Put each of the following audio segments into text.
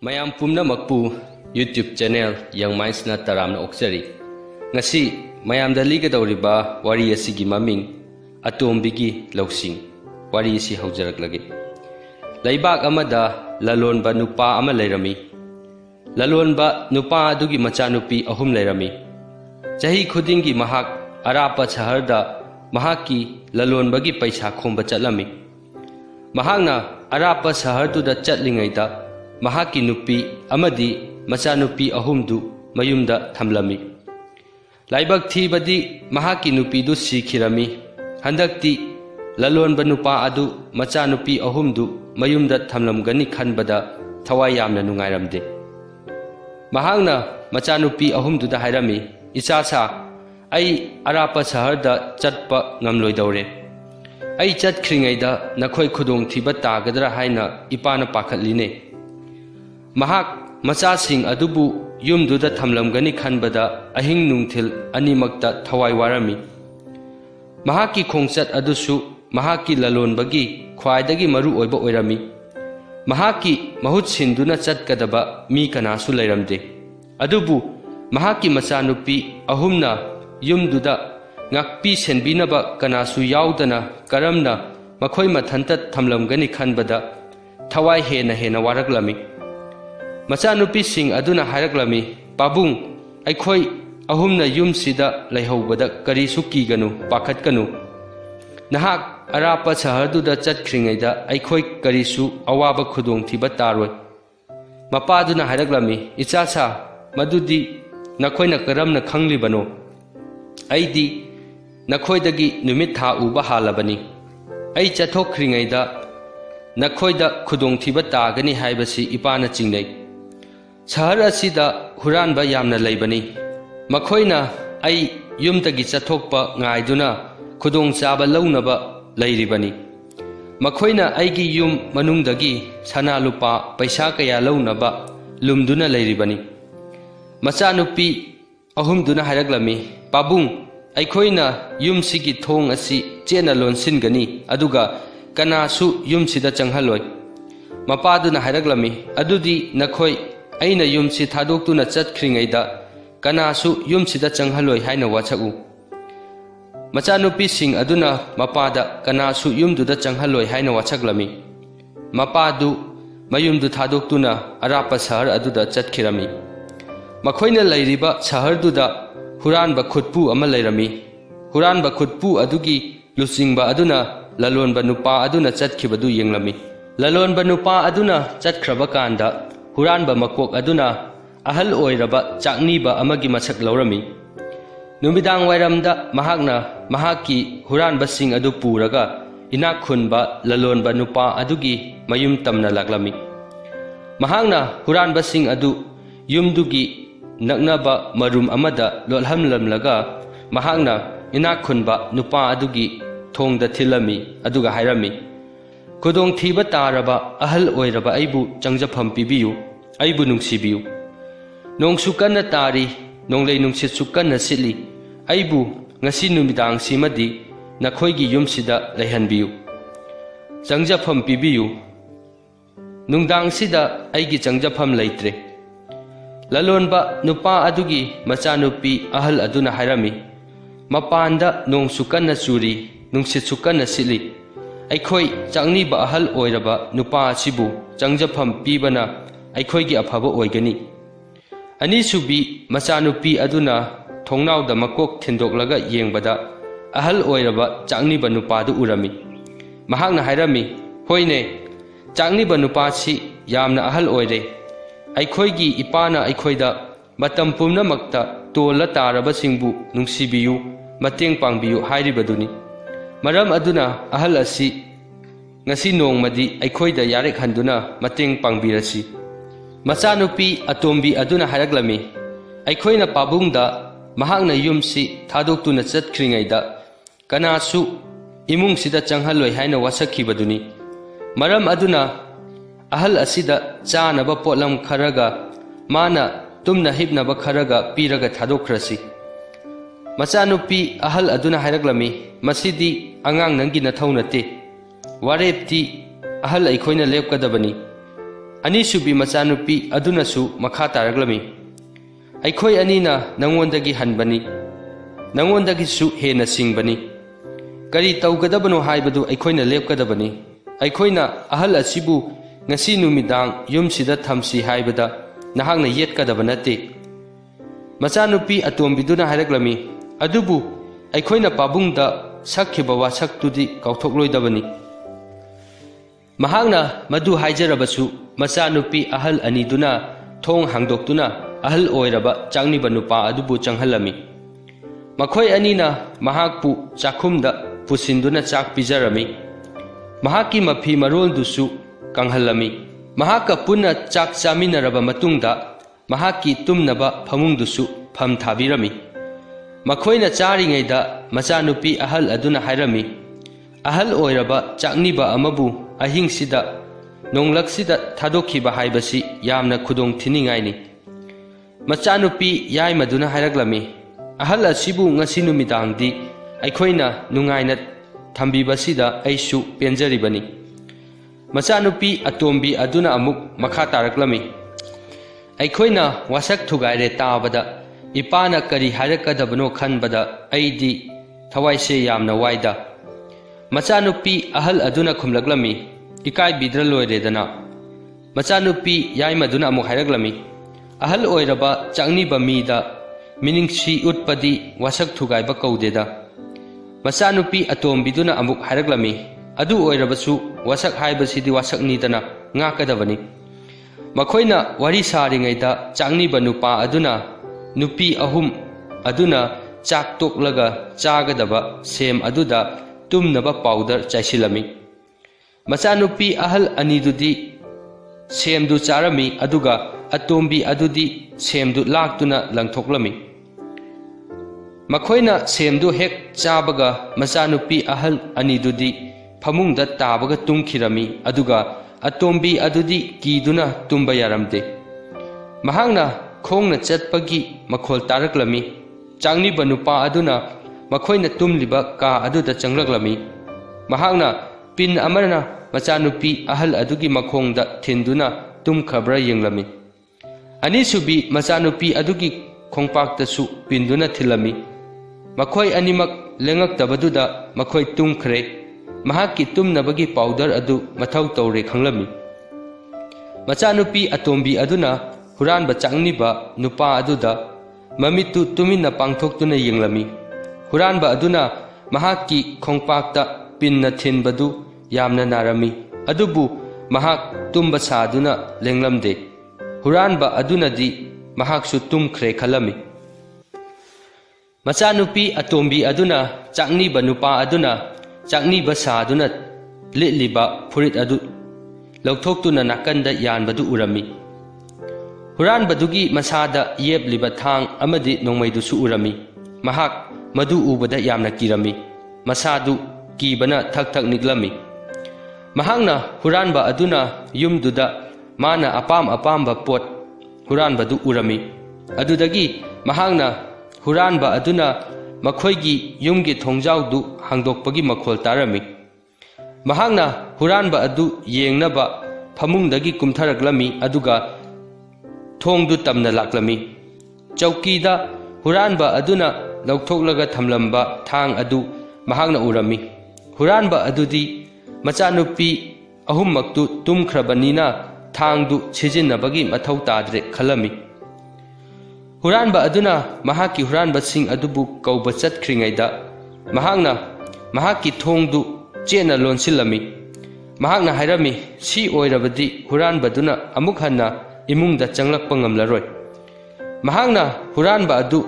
mayam pumna makpu YouTube channel yang maisna taramna oksari ngasi mayam da liga dawriba wari asigi maming Atombigi Lousing wari si haujarak lagi laibak amada lalonba nupa ama lairami lalonba nupa adugi machanupi ahum lairami chahi khudingi mahak arapa shaharda mahaki lalonbagi paisa khomba chatlami mahakna arapa shahartuda chatlingaida mahaki nupi amadi machanupi ahumdu mayumda thamlami laibak thibadi mahaki nupi du sikhirami handakti lalonba nupa adu machanupi ahumdu mayumda thamlamgani khanbada thawai yamna nungairamde mahakna machanupi ahumduda hairami ichasa ai arapa shaharda chatpa ngamloidawre ai chatkhringaida nakhoi khudong thiba tagadra haina ipana pakhatline mahak machasing adubu yumduda thamlamgani khanbada ahing nungthil animakta thawai warami mahaki khongchat adusu mahaki lalonbagi khwaidagi maru oiba oirami mahaki mahut sinduna chatkadaba mi kanasu lairamde adubu mahaki machanupi ahumna yumduda ngakpi senbinaba kanasu yaudana karamna makhoi mathanta thamlamgani khanbada thawai hena waraklami machanupi sing aduna haraklami pabung aikhoi ahumna yumsida laihobada karisu kiganu pakhatkanu nahak arapa shaharduda chatkhringaida aikhoi karisu awaba khudong thiba taroi mapaduna haraklami ichasa madudi nakhoina karamna khanglibano aidi nakhoidagi numit tha uba halabani ai chathokkhringaida nakhoida khudong thiba tagani haibasi ipana chingnai shahar asida huranba yamna laibani makhoina ai yumtagi chathokpa ngaiduna khudong chaba launaba lairibani makhoina aigi yum manungdagi sana lupa paisa kaya launaba lumduna lairibani machanupi ahumduna haraklami pabung aikhoina yumsigi thong asi chena lonsingani aduga kanasu yumsida changhaloi mapaduna haraklami adudi nakhoi aina yumsi thadoktuna chatkhringaida kanasu yumsida changhaloi haina wachaku machanupi sing aduna mapada kanasu yumduda changhaloi haina wachaklami mapadu mayumdu thadoktuna arapa shahar aduda chatkhirami makhoina lairiba shaharduda huranba khutpu ama lairami huranba khutpu adugi lusingba aduna lalonba nupa aduna chatkibadu yenglami lalonba nupa aduna chatkraba kanda huranba makok aduna ahal oiraba chakniba amagi masak laurami numidang wairamda mahakna mahaki huranba sing adu puraga inak khunba lalonba nupa adugi mayum tamna laklami mahakna huranba sing adu yumdugi naknaba marum amada lolhamlamlaga mahakna inak khunba nupa adugi thongda thilami aduga hairami khudong thiba taraba ahal oiraba aibu changjafam pibiyu aibu nungsibiyu nongsu kanna tari nonglei nungsit sukanna sitli aibu ngasi numidang simadi nakhoigi yumsida leihanbiyu changjafam pibiyu nungdang sida aigi changjafam leitre lalonba nupa adugi machanupi ahal aduna hairami mapanda nongsu kanna churi nungsit sukanna sitli aikhoi changniba ahal oiraba nupa asibu changjafam pibana aikhoi afaba oigani ani subi machanupi aduna thongnauda makok thindoklaga yengbada ahal oiraba changniba nupadu urami mahakna hairami hoine changniba nupasi yamna ahal oire aikhoi ipana aikhoida matam pumnamakta tola taraba singbu nungsibiyu mateng pangbiyu hairibaduni maram aduna ahal asi ngasi nongmadi aikhoida yarek handuna mateng pangbirasi machanupi atombi aduna haraklami aikhoina pabungda mahakna yumsi thadoktuna chatkhringaida kanasu imungsida changhaloi haina wasakhibaduni maram aduna ahal asida chanaba potlam kharaga mana tumna hibnaba kharaga piraga thadokhrasi machanupi ahal aduna haraklami masidi angang nangi nathau nate warepti ahal aikhoina lepkadabani ꯑꯅꯤꯁꯨꯕꯤ ꯃꯆꯥꯅꯨꯄꯤ ꯑꯗꯨꯅꯁꯨ ꯃꯈꯥ ꯇꯥꯔꯛꯂꯝꯃꯤ, ꯑꯩꯈꯣꯏ ꯑꯅꯤꯅ ꯅꯉꯣꯟꯗꯒꯤ ꯍꯟꯕꯅꯤ, ꯅꯉꯣꯟꯗꯒꯤꯁꯨ ꯍꯦꯟꯅ ꯁꯤꯡꯕꯅꯤ, ꯀꯔꯤ ꯇꯧꯒꯗꯕꯅꯣ ꯍꯥꯏꯕꯗꯨ ꯑꯩꯈꯣꯏꯅ ꯂꯦꯞꯀꯗꯕꯅꯤ, ꯑꯩꯈꯣꯏꯅ ꯑꯍꯜ ꯑꯁꯤꯕꯨ ꯉꯁꯤ ꯅꯨꯃꯤꯗꯥꯡ ꯌꯨꯝꯁꯤꯗ ꯊꯝꯁꯤ ꯍꯥꯏꯕꯗ ꯅꯍꯥꯛꯅ ꯌꯦꯠꯀꯗꯕ ꯅꯠꯇꯦ꯫ ꯃꯆꯥꯅꯨꯄꯤ ꯑꯇꯣꯝꯕꯤꯗꯨꯅ ꯍꯥꯏꯔꯛꯂꯝꯃꯤ, ꯑꯗꯨꯕꯨ ꯑꯩꯈꯣꯏꯅ ꯄꯥꯕꯨꯡꯗ ꯁꯛꯈꯤꯕ ꯋꯥꯁꯛꯇꯨꯗꯤ ꯀꯥꯎꯊꯣꯛꯂꯣꯏꯗꯕꯅꯤ꯫ ꯃꯍꯥꯛꯅ ꯃꯗꯨ ꯍꯥꯏꯖꯔꯕꯁꯨ ꯃꯆꯥꯅꯨꯄꯤ ꯑꯍꯜ ꯑꯅꯤꯗꯨꯅ ꯊꯣꯡ ꯍꯥꯡꯗꯣꯛꯇꯨꯅ ꯑꯍꯜ ꯑꯣꯏꯔꯕ ꯆꯥꯛꯅꯤꯕ ꯅꯨꯄꯥ ꯑꯗꯨꯕꯨ ꯆꯪꯍꯜꯂꯝꯃꯤ꯫ ꯃꯈꯣꯏ ꯑꯅꯤꯅ ꯃꯍꯥꯛꯄꯨ ꯆꯥꯛꯈꯨꯝꯗ ꯄꯨꯁꯤꯟꯗꯨꯅ ꯆꯥꯛ ꯄꯤꯖꯔꯝꯃꯤ, ꯃꯍꯥꯛꯀꯤ ꯃꯐꯤ ꯃꯔꯣꯜꯗꯨꯁꯨ ꯀꯪꯍꯜꯂꯝꯃꯤ꯫ ꯃꯍꯥꯛꯀ ꯄꯨꯟꯅ ꯆꯥꯛ ꯆꯥꯃꯤꯟꯅꯔꯕ ꯃꯇꯨꯡꯗ ꯃꯍꯥꯛꯀꯤ ꯇꯨꯝꯅꯕ ꯐꯃꯨꯡꯗꯨꯁꯨ ꯐꯝ ꯊꯥꯕꯤꯔꯝꯃꯤ꯫ ꯃꯈꯣꯏꯅ ꯆꯥꯔꯤꯉꯩꯗ ꯃꯆꯥꯅꯨꯄꯤ ꯑꯍꯜ ꯑꯗꯨꯅ ꯍꯥꯏꯔꯝꯃꯤ, ꯑꯍꯜ ꯑꯣꯏꯔꯕ ꯆꯥꯛꯅꯤꯕ ꯑꯃꯕꯨ ꯑꯍꯤꯡꯁꯤꯗ ꯅꯣꯡꯂꯛꯁꯤꯗ ꯊꯥꯗꯣꯛꯈꯤꯕ ꯍꯥꯏꯕꯁꯤ ꯌꯥꯝꯅ ꯈꯨꯗꯣꯡꯊꯤꯅꯤꯡꯉꯥꯏꯅꯤ꯫ ꯃꯆꯥꯅꯨꯄꯤ ꯌꯥꯏꯃꯗꯨꯅ ꯍꯥꯏꯔꯛꯂꯝꯃꯤ, ꯑꯍꯜ ꯑꯁꯤꯕꯨ ꯉꯁꯤ ꯅꯨꯃꯤꯗꯥꯡꯗꯤ ꯑꯩꯈꯣꯏꯅ ꯅꯨꯡꯉꯥꯏꯅ ꯊꯝꯕꯤꯕꯁꯤꯗ ꯑꯩꯁꯨ ꯄꯦꯟꯖꯔꯤꯕꯅꯤ꯫ ꯃꯆꯥꯅꯨꯄꯤ ꯑꯇꯣꯝꯕꯤ ꯑꯗꯨꯅ ꯑꯃꯨꯛ ꯃꯈꯥ ꯇꯥꯔꯛꯂꯝꯃꯤ, ꯑꯩꯈꯣꯏꯅ ꯋꯥꯁꯛ ꯊꯨꯒꯥꯏꯔꯦ ꯇꯥꯕꯗ ꯏꯄꯥꯅ ꯀꯔꯤ ꯍꯥꯏꯔꯛꯀꯗꯕꯅꯣ ꯈꯟꯕꯗ ꯑꯩꯗꯤ ꯊꯋꯥꯏꯁꯦ ꯌꯥꯝꯅ ꯋꯥꯏꯗ꯫ ꯃꯆꯥꯅꯨꯄꯤ ꯑꯍꯜ ꯑꯗꯨꯅ ꯈꯨꯝꯂꯛꯂꯝꯃꯤ, ꯏꯀꯥꯏꯕꯤꯗ꯭ꯔ ꯂꯣꯏꯔꯦꯗꯅ꯫ ꯃꯆꯥꯅꯨꯄꯤ ꯌꯥꯏꯃꯗꯨꯅ ꯑꯃꯨꯛ ꯍꯥꯏꯔꯛꯂꯝꯃꯤ, ꯑꯍꯜ ꯑꯣꯏꯔꯕ ꯆꯥꯛꯅꯤꯕ ꯃꯤꯗ ꯃꯤꯅꯤꯡꯁꯤ ꯎꯠꯄꯗꯤ ꯋꯥꯁꯛ ꯊꯨꯒꯥꯏꯕ ꯀꯧꯗꯦꯗ꯫ ꯃꯆꯥꯅꯨꯄꯤ ꯑꯇꯣꯝꯕꯤꯗꯨꯅ ꯑꯃꯨꯛ ꯍꯥꯏꯔꯛꯂꯝꯃꯤ, ꯑꯗꯨ ꯑꯣꯏꯔꯕꯁꯨ ꯋꯥꯁꯛ ꯍꯥꯏꯕꯁꯤꯗꯤ ꯋꯥꯁꯛꯅꯤꯗꯅ, ꯉꯥꯛꯀꯗꯕꯅꯤ꯫ ꯃꯈꯣꯏꯅ ꯋꯥꯔꯤ ꯁꯥꯔꯤꯉꯩꯗ ꯆꯥꯛꯅꯤꯕ ꯅꯨꯄꯥ ꯑꯗꯨꯅ ꯅꯨꯄꯤ ꯑꯍꯨꯝ ꯑꯗꯨꯅ ꯆꯥꯛ ꯇꯣꯛꯂꯒ ꯆꯥꯒꯗꯕ ꯁꯦꯝ ꯑꯗꯨꯗ ꯇꯨꯝꯅꯕ ꯄꯥꯎꯗꯔ ꯆꯥꯏꯁꯤꯜꯂꯝꯃꯤ꯫ ꯃꯆꯥꯅꯨꯄꯤ ꯑꯍꯜ ꯑꯅꯤꯗꯨꯗꯤ ꯁꯦꯝꯗꯨ ꯆꯥꯔꯝꯃꯤ, ꯑꯗꯨꯒ ꯑꯇꯣꯝꯕꯤ ꯑꯗꯨꯗꯤ ꯁꯦꯝꯗꯨ ꯂꯥꯛꯇꯨꯅ ꯂꯪꯊꯣꯛꯂꯝꯃꯤ꯫ ꯃꯈꯣꯏꯅ ꯁꯦꯝꯗꯨ ꯍꯦꯛ ꯆꯥꯕꯒ ꯃꯆꯥꯅꯨꯄꯤ ꯑꯍꯜ ꯑꯅꯤꯗꯨꯗꯤ ꯐꯃꯨꯡꯗ ꯇꯥꯕꯒ ꯇꯨꯝꯈꯤꯔꯝꯃꯤ, ꯑꯗꯨꯒ ꯑꯇꯣꯝꯕꯤ ꯑꯗꯨꯗꯤ ꯀꯤꯗꯨꯅ ꯇꯨꯝꯕ ꯌꯥꯔꯝꯗꯦ꯫ ꯃꯍꯥꯛꯅ ꯈꯣꯡꯅ ꯆꯠꯄꯒꯤ ꯃꯈꯣꯜ ꯇꯥꯔꯛꯂꯝꯃꯤ꯫ ꯆꯥꯛꯅꯤꯕ ꯅꯨꯄꯥ ꯑꯗꯨꯅ ꯃꯈꯣꯏꯅ ꯇꯨꯝꯂꯤꯕ ꯀꯥ ꯑꯗꯨꯗ ꯆꯪꯂꯛꯂꯝꯃꯤ꯫ ꯃꯍꯥꯛꯅ ꯄꯤꯟ ꯑꯃꯅ ꯃꯆꯥꯅꯨꯄꯤ ꯑꯍꯜ ꯑꯗꯨꯒꯤ ꯃꯈꯣꯡꯗ ꯊꯤꯟꯗꯨꯅ ꯇꯨꯝꯈ꯭ꯔꯕ꯭ꯔꯥ ꯌꯦꯡꯂꯝꯃꯤ꯫ ꯑꯅꯤꯁꯨꯕꯤ ꯃꯆꯥꯅꯨꯄꯤ ꯑꯗꯨꯒꯤ ꯈꯣꯡꯄꯥꯛꯇꯁꯨ ꯄꯤꯟꯗꯨꯅ ꯊꯤꯜꯂꯝꯃꯤ꯫ ꯃꯈꯣꯏ ꯑꯅꯤꯃꯛ ꯂꯦꯡꯉꯛꯇꯕꯗꯨꯗ ꯃꯈꯣꯏ ꯇꯨꯝꯈ꯭ꯔꯦ꯫ ꯃꯍꯥꯛꯀꯤ ꯇꯨꯝꯅꯕꯒꯤ ꯄꯥꯎꯗꯔ ꯑꯗꯨ ꯃꯊꯧ ꯇꯧꯔꯦ ꯈꯪꯂꯝꯃꯤ꯫ ꯃꯆꯥꯅꯨꯄꯤ ꯑꯇꯣꯝꯕꯤ ꯑꯗꯨꯅ ꯍꯨꯔꯥꯟꯕ ꯆꯥꯛꯅꯤꯕ ꯅꯨꯄꯥ ꯑꯗꯨꯗ ꯃꯃꯤꯠꯇꯨ ꯇꯨꯃꯤꯟꯅ ꯄꯥꯡꯊꯣꯛꯇꯨꯅ ꯌꯦꯡꯂꯝꯃꯤ꯫ ꯍꯨꯔꯥꯟꯕ ꯑꯗꯨꯅ ꯃꯍꯥꯛꯀꯤ ꯈꯣꯡꯄꯥꯛꯇ ꯄꯤꯟꯅ ꯊꯤꯟꯕꯗꯨ ꯌꯥꯝꯅ ꯅꯥꯔꯝꯃꯤ, ꯑꯗꯨꯕꯨ ꯃꯍꯥꯛ ꯇꯨꯝꯕ ꯁꯥꯗꯨꯅ ꯂꯦꯡꯂꯝꯗꯦ꯫ ꯍꯨꯔꯥꯟꯕ ꯑꯗꯨꯅꯗꯤ ꯃꯍꯥꯛꯁꯨ ꯇꯨꯝꯈ꯭ꯔꯦ ꯈꯜꯂꯝꯃꯤ꯫ ꯃꯆꯥꯅꯨꯄꯤ ꯑꯇꯣꯝꯕꯤ ꯑꯗꯨꯅ ꯆꯥꯛꯅꯤꯕ ꯅꯨꯄꯥ ꯑꯗꯨꯅ ꯆꯥꯛꯅꯤꯕ ꯁꯥꯗꯨꯅ ꯂꯤꯠꯂꯤꯕ ꯐꯨꯔꯤꯠ ꯑꯗꯨ ꯂꯧꯊꯣꯛꯇꯨꯅ ꯅꯥꯀꯟꯗ ꯌꯥꯟꯕꯗꯨ ꯎꯔꯝꯃꯤ꯫ ꯍꯨꯔꯥꯟꯕꯗꯨꯒꯤ ꯃꯁꯥꯗ ꯌꯦꯞꯂꯤꯕ ꯊꯥꯡ ꯑꯃꯗꯤ ꯅꯣꯡꯃꯩꯗꯨꯁꯨ ꯎꯔꯝꯃꯤ꯫ ꯃꯍꯥꯛ ꯃꯗꯨ ꯎꯕꯗ ꯌꯥꯝꯅ ꯀꯤꯔꯝꯃꯤ, ꯃꯁꯥꯗꯨ ꯀꯤꯕꯅ ꯊꯛ ꯊꯛ ꯅꯤꯛꯂꯝꯃꯤ꯫ ꯃꯍꯥꯛꯅ ꯍꯨꯔꯥꯟꯕ ꯑꯗꯨꯅ ꯌꯨꯝꯗꯨꯗ ꯃꯥꯅ ꯑꯄꯥꯝ ꯑꯄꯥꯝꯕ ꯄꯣꯠ ꯍꯨꯔꯥꯟꯕꯗꯨ ꯎꯔꯝꯃꯤ꯫ ꯑꯗꯨꯗꯒꯤ ꯃꯍꯥꯛꯅ ꯍꯨꯔꯥꯟꯕ ꯑꯗꯨꯅ ꯃꯈꯣꯏꯒꯤ ꯌꯨꯝꯒꯤ ꯊꯣꯡꯖꯥꯎꯗꯨ ꯍꯥꯡꯗꯣꯛꯄꯒꯤ ꯃꯈꯣꯜ ꯇꯥꯔꯝꯃꯤ꯫ ꯃꯍꯥꯛꯅ ꯍꯨꯔꯥꯟꯕ ꯑꯗꯨ ꯌꯦꯡꯅꯕ ꯐꯃꯨꯡꯗꯒꯤ ꯀꯨꯝꯊꯔꯛꯂꯝꯃꯤ, ꯑꯗꯨꯒ ꯊꯣꯡꯗꯨ ꯇꯝꯅ ꯂꯥꯛꯂꯝꯃꯤ꯫ ꯆꯧꯀꯤꯗ ꯍꯨꯔꯥꯟꯕ ꯑꯗꯨꯅ ꯂꯧꯊꯣꯛꯂꯒ ꯊꯝꯂꯝꯕ ꯊꯥꯡ ꯑꯗꯨ ꯃꯍꯥꯛꯅ ꯎꯔꯝꯃꯤ꯫ ꯍꯨꯔꯥꯟꯕ ꯑꯗꯨꯗꯤ ꯃꯆꯥꯅꯨꯄꯤ ꯑꯍꯨꯝꯃꯛꯇꯨ ꯇꯨꯝꯈ꯭ꯔꯕꯅꯤꯅ ꯊꯥꯡꯗꯨ ꯁꯤꯖꯤꯟꯅꯕꯒꯤ ꯃꯊꯧ ꯇꯥꯗ꯭ꯔꯦ ꯈꯜꯂꯝꯃꯤ꯫ ꯍꯨꯔꯥꯟꯕ ꯑꯗꯨꯅ ꯃꯍꯥꯛꯀꯤ ꯍꯨꯔꯥꯟꯕꯁꯤꯡ ꯑꯗꯨꯕꯨ ꯀꯧꯕ ꯆꯠꯈ꯭ꯔꯤꯉꯩꯗ ꯃꯍꯥꯛꯅ ꯃꯍꯥꯛꯀꯤ ꯊꯣꯡꯗꯨ ꯆꯦꯠꯅ ꯂꯣꯟꯁꯤꯜꯂꯝꯃꯤ꯫ ꯃꯍꯥꯛꯅ ꯍꯥꯏꯔꯝꯃꯤ, ꯁꯤ ꯑꯣꯏꯔꯕꯗꯤ ꯍꯨꯔꯥꯟꯕꯗꯨꯅ ꯑꯃꯨꯛ ꯍꯟꯅ ꯏꯃꯨꯡꯗ ꯆꯪꯂꯛꯄ ꯉꯝꯂꯔꯣꯏ꯫ ꯃꯍꯥꯛꯅ ꯍꯨꯔꯥꯟꯕ ꯑꯗꯨ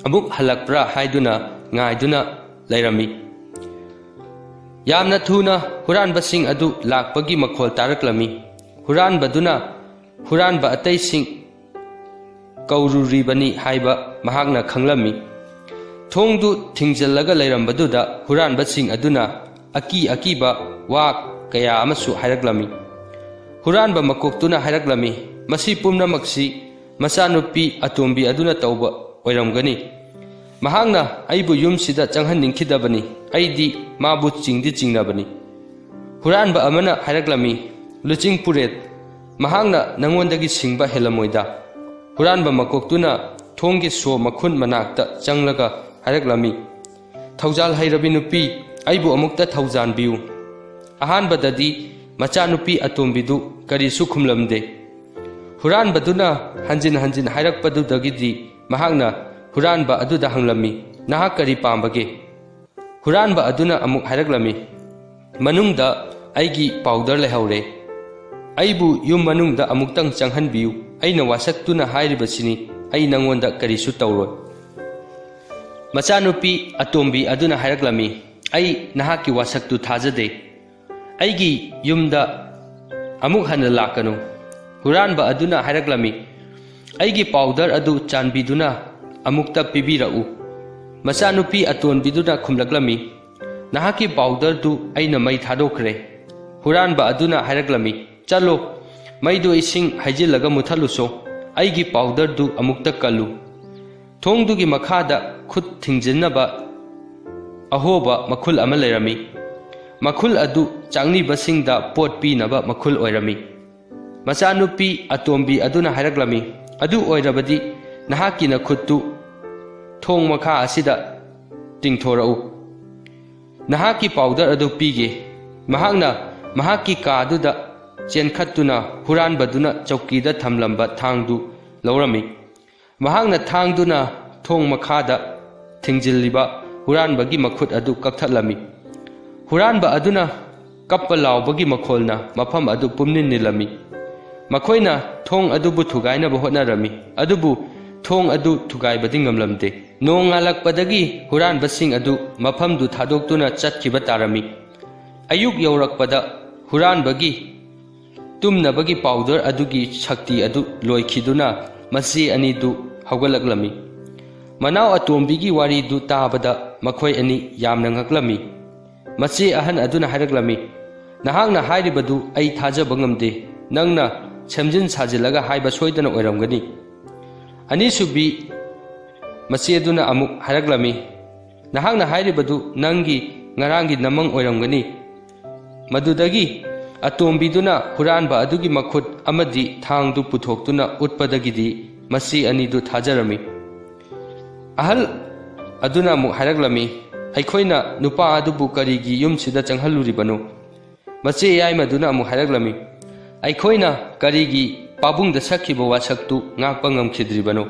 ꯑꯃꯨꯛ ꯍꯜꯂꯛꯄ꯭ꯔꯥ ꯍꯥꯏꯗꯨꯅ ꯉꯥꯏꯗꯨꯅ ꯂꯩꯔꯝꯃꯤ꯫ ꯌꯥꯝꯅ ꯊꯨꯅ ꯍꯨꯔꯥꯟꯕꯁꯤꯡ ꯑꯗꯨ ꯂꯥꯛꯄꯒꯤ ꯃꯈꯣꯜ ꯇꯥꯔꯛꯂꯝꯃꯤ꯫ ꯍꯨꯔꯥꯟꯕꯗꯨꯅ ꯍꯨꯔꯥꯟꯕ ꯑꯇꯩꯁꯤꯡ ꯀꯧꯔꯨꯔꯤꯕꯅꯤ ꯍꯥꯏꯕ ꯃꯍꯥꯛꯅ ꯈꯪꯂꯝꯃꯤ꯫ ꯊꯣꯡꯗꯨ ꯊꯤꯡꯖꯤꯜꯂꯒ ꯂꯩꯔꯝꯕꯗꯨꯗ ꯍꯨꯔꯥꯟꯕꯁꯤꯡ ꯑꯗꯨꯅ ꯑꯀꯤ ꯑꯀꯤꯕ ꯋꯥ ꯀꯌా ꯑꯃꯁꯨ ꯍꯥꯏꯔꯛꯂꯝꯃꯤ꯫ ꯍꯨꯔꯥꯟꯕ ꯃꯀꯣꯛꯇꯨꯅ ꯍꯥꯏꯔꯛꯂꯝꯃꯤ, ꯃꯁꯤ ꯄꯨꯝꯅꯃꯛꯁꯤ ꯃꯆꯥꯅꯨꯄꯤ ꯑꯇꯣꯝꯕꯤ ꯑꯗꯨꯅ ꯇꯧꯕ ꯑꯣꯏꯔꯝꯒꯅꯤ꯫ ꯃꯍꯥꯛꯅ ꯑꯩꯕꯨ ꯌꯨꯝꯁꯤꯗ ꯆꯪꯍꯟꯅꯤꯡꯈꯤꯗꯕꯅꯤ, ꯑꯩꯗꯤ ꯃꯥꯕꯨ ꯆꯤꯡꯗꯤ ꯆꯤꯡꯅꯕꯅꯤ꯫ ꯍꯨꯔꯥꯟꯕ ꯑꯃꯅ ꯍꯥꯏꯔꯛꯂꯝꯃꯤ, ꯂꯨꯆꯤꯡ ꯄꯨꯔꯦꯠ, mahangna nangonda gi singba helamoida huranba makoktuna thonggi so makhun manakta changlaga haraklami thaujal hairabi nupi aibu amukta thaujan biu ahanbadadi macha nupi atombidu kari su khumlamde huranbaduna hanjin hanjin hairakpadu dagidi mahangna huranba aduda hanglami nahak kari pambage huranba aduna amuk haraklami manungda aigi powder lehaure aibu yum manungda amuktang changhanbiu aina wasaktuna hairibasini ai nangonda karisu tawroi machanupi atombi aduna haraklami ai nahaki wasaktu thajade aigi yumda amuk hana lakanu huranba aduna haraklami aigi powder adu chanbiduna amukta pibirau machanupi atonbiduna khumlaklami nahaki powder du aina mai thadokre huranba aduna haraklami chalo maidu ising haijilaga muthaluso aigi powder du amukta kalu thongdugi makhada khut thingjinnaba ahoba makhul ama lerami makhul adu changni basingda pot pinaba makhul oirami machanupi atombi aduna haraklami adu oirabadi nahaki na khuttu thong makha asida tingthorau nahaki powder adu pige mahakna mahaki ka aduda chenkhattuna huranbaduna chawkida thamlamba thangdu laurami mahakna thangduna thong makhada thingjilliba huranbagi makhut adu kakthatlami huranba aduna kappa laubagi makholna mafam adu pumnin nilami makhoina thong adubu thugaina ba hotnarami adubu thong adu thugaibadi ngamlamde nong alakpadagi huranbasing adu mafamdu thadoktuna chatkiba tarami ayuk yaurakpada huranbagi tumnabagi powder adugi shakti adu loikhiduna masi anidu hawgalaklami manau atombigi wari du tabada makhoi ani yamna ngaklami masi ahan aduna haraklami nahangna hairibadu ai thajaba ngamde nangna semjin sajilaga haiba soidana oiramgani ani subi masi aduna amuk haraklami nahangna hairibadu nangi ngarangi namang oiramgani madudagi atombiduna huranba adugi makhut amadi thangdu puthoktuna utpadagidi masi anidu thajarami ahal aduna mu haraklami aikhoina nupa adubu karigi yumsida changhaluribano mache yai maduna mu haraklami aikhoina karigi pabungda sakhiba wasaktu ngakpa ngamkhidribano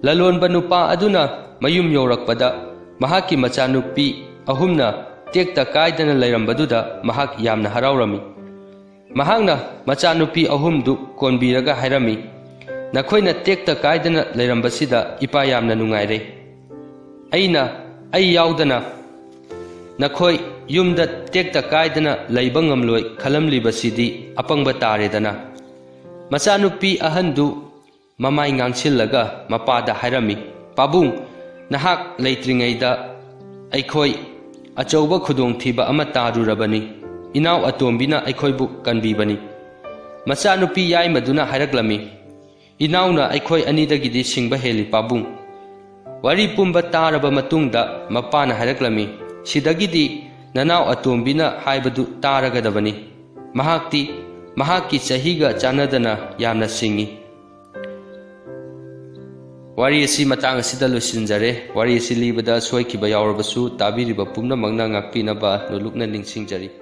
lalonba nupa aduna mayum yorakpada mahaki machanupi ahumna tekta kaidana lairambaduna mahak yamna haraurami mahangna machanupi ahumdu konbiraga hairami nakhoina tekta kaidana lairambasida ipa yamna nungaire aina ai yaudana nakhoi yumda tekta kaidana laiba ngamloi khalamlibasidi apangba taredana machanupi ahandu mamai ngangsillaga mapada hairami pabung nahak leitringaida aikhoi achauba khudong thiba ama tarurabani inaw atombina aikhoibu kanbibani machanupi yai maduna haraklami inawna aikhoi anidagidi singba heli pabung wari pumba taraba matungda mapana haraklami sidagidi nanaw atombina haibadu taragadabani mahakti mahaki chahiga chanadana yamna singi wari asi matang asida losinjare wari asi libada soikiba yawrabasu tabiriba pumna mangna ngakpinaba nolukna ningsingjari